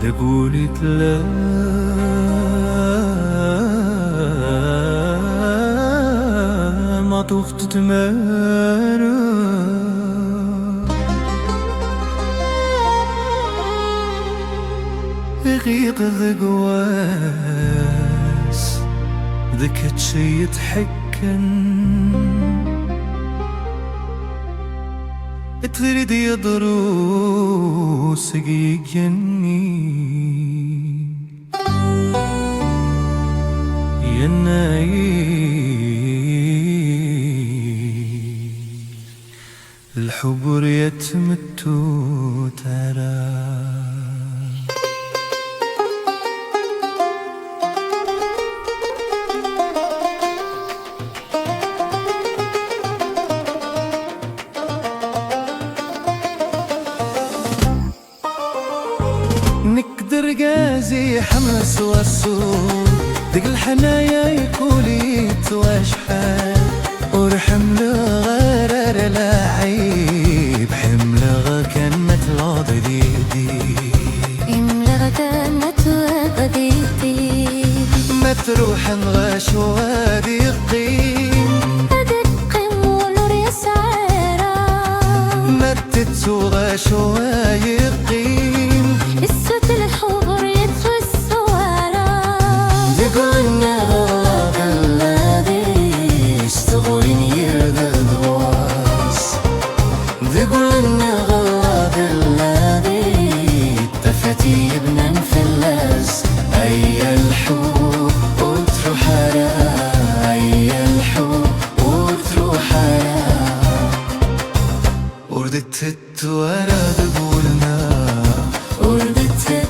تقولت لا ما طفت تمارا دقيقة ذقواس ذكت شي يتحكن تريد يضروس يجني الحبر يتمتو ترى نقدر قازي حمس والصوت دق الحنايا يقولي تواشحال ورحمل غرر لعيب حمل كانت لضديدي حمل كانت لضديدي ما تروح نغاش وادي قيم ونور يسعرا ما تتسوغاش ويقيم السد الحبر يتوس ورا قلنا غاب الذي يستغرين يرد الدواس قلنا غاب الذي تفتي ابنا فلاس أي الحب وتروح أي الحب وتروح وردت ورا قولنا وردت